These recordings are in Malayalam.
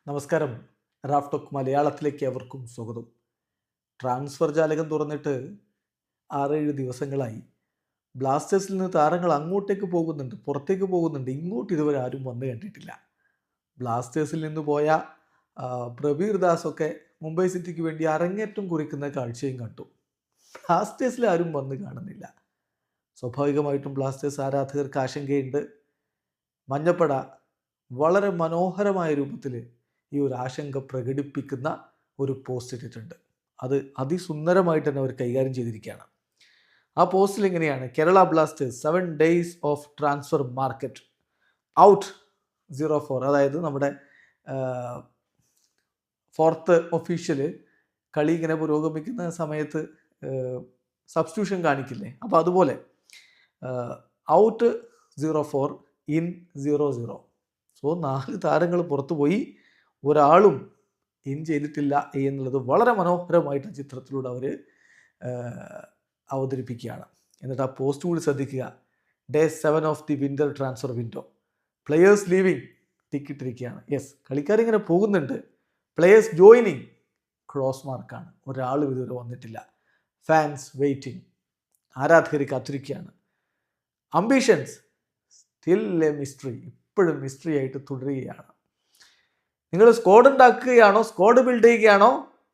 നമസ്കാരം. റാഫ് ടോക്ക് മലയാളത്തിലേക്ക് അവർക്കും സ്വാഗതം. ട്രാൻസ്ഫർ ജാലകം തുറന്നിട്ട് 6-7 ദിവസങ്ങളായി. ബ്ലാസ്റ്റേഴ്സിൽ നിന്ന് താരങ്ങൾ അങ്ങോട്ടേക്ക് പോകുന്നുണ്ട്, പുറത്തേക്ക് പോകുന്നുണ്ട്. ഇങ്ങോട്ട് ഇതുവരെ ആരും വന്ന് കണ്ടിട്ടില്ല. ബ്ലാസ്റ്റേഴ്സിൽ നിന്ന് പോയ പ്രബീർ ദാസ് ഒക്കെ മുംബൈ സിറ്റിക്ക് വേണ്ടി അരങ്ങേറ്റം കുറിക്കുന്ന കാഴ്ചയും കണ്ടു. ബ്ലാസ്റ്റേഴ്സിൽ ആരും വന്ന് കാണുന്നില്ല. സ്വാഭാവികമായിട്ടും ബ്ലാസ്റ്റേഴ്സ് ആരാധകർക്ക് ആശങ്കയുണ്ട്. മഞ്ഞപ്പട വളരെ മനോഹരമായ രൂപത്തിൽ ഈ ഒരു ആശങ്ക പ്രകടിപ്പിക്കുന്ന ഒരു പോസ്റ്റ് ഇട്ടിട്ടുണ്ട്. അത് അതിസുന്ദരമായിട്ട് തന്നെ അവർ കൈകാര്യം ചെയ്തിരിക്കുകയാണ്. ആ പോസ്റ്റിൽ ഇങ്ങനെയാണ്: Kerala Blasters 7 days of transfer market out 04. അതായത് നമ്മുടെ 4th ഒഫീഷ്യൽ കളി ഇങ്ങനെ പുരോഗമിക്കുന്ന സമയത്ത് സബ്സ്റ്റിറ്റ്യൂഷൻ കാണിക്കില്ലേ, അപ്പോൾ അതുപോലെ ഔട്ട് 04 ഇൻ 00. സോ 4 താരങ്ങൾ പുറത്തുപോയി, ഒരാളും ഇൻ ചെയ്തിട്ടില്ല എന്നുള്ളത് വളരെ മനോഹരമായിട്ട് ചിത്രത്തിലൂടെ അവർ അവതരിപ്പിക്കുകയാണ്. എന്നിട്ട് ആ പോസ്റ്റ് കൂടി ശ്രദ്ധിക്കുക: day 7 of the winter transfer window, players leaving ടിക്കിട്ടിരിക്കുകയാണ്. യെസ്, കളിക്കാരിങ്ങനെ പോകുന്നുണ്ട്. പ്ലെയേഴ്സ് ജോയിനിങ് ക്രോസ് മാർക്കാണ്. ഒരാളും ഇതുവരെ വന്നിട്ടില്ല. ഫാൻസ് വെയിറ്റിംഗ്, ആരാധകർ കാത്തിരിക്കുകയാണ്. അംബിഷൻസ് സ്റ്റിൽ എ മിസ്റ്ററി, ഇപ്പോഴും മിസ്റ്ററി ആയിട്ട് തുടരുകയാണ്. നിങ്ങൾ സ്ക്വാഡ് ഉണ്ടാക്കുകയാണോ, സ്ക്വാഡ് ബിൽഡ് ചെയ്യുകയാണോ,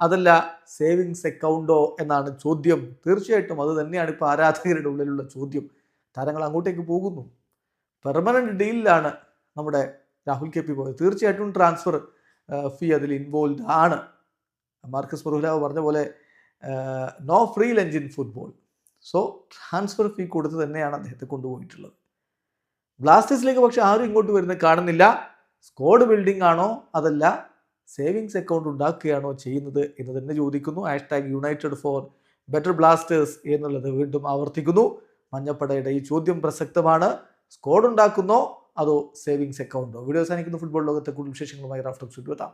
അതല്ല സേവിങ്സ് അക്കൗണ്ടോ എന്നാണ് ചോദ്യം. തീർച്ചയായിട്ടും അത് തന്നെയാണ് ഇപ്പോൾ ആരാധകരുടെ ഉള്ളിലുള്ള ചോദ്യം. താരങ്ങൾ അങ്ങോട്ടേക്ക് പോകുന്നു. പെർമനൻറ്റ് ഡീലിലാണ് നമ്മുടെ രാഹുൽ KP പോയത്. തീർച്ചയായിട്ടും ട്രാൻസ്ഫർ ഫീ അതിൽ ഇൻവോൾവ് ആണ്. മാർക്കസ് മറുഹലാവ് പറഞ്ഞ പോലെ no free lunch in football. So transfer fee കൊടുത്ത് തന്നെയാണ് അദ്ദേഹത്തെ കൊണ്ടുപോയിട്ടുള്ളത്. ബ്ലാസ്റ്റേഴ്സിലേക്ക് പക്ഷെ ആരും ഇങ്ങോട്ട് വരുന്നത് കാണുന്നില്ല. സ്ക്വാഡ് ബിൽഡിംഗ് ആണോ, അതല്ല സേവിങ്സ് അക്കൗണ്ട് ഉണ്ടാക്കുകയാണോ ചെയ്യുന്നത് എന്ന് തന്നെ ചോദിക്കുന്നു. #United for Better Blasters എന്നുള്ളത് വീണ്ടും ആവർത്തിക്കുന്നു. മഞ്ഞപ്പടയുടെ ഈ ചോദ്യം പ്രസക്തമാണ്. സ്ക്വാഡ് ഉണ്ടാക്കുന്നോ അതോ സേവിങ്സ് അക്കൗണ്ടോ? വീഡിയോ അവസാനിക്കുന്ന ഫുട്ബോൾ ലോകത്തെ കൂടുതൽ വിശേഷങ്ങളുമായി റാഫ് ടോക്സ് എത്താം.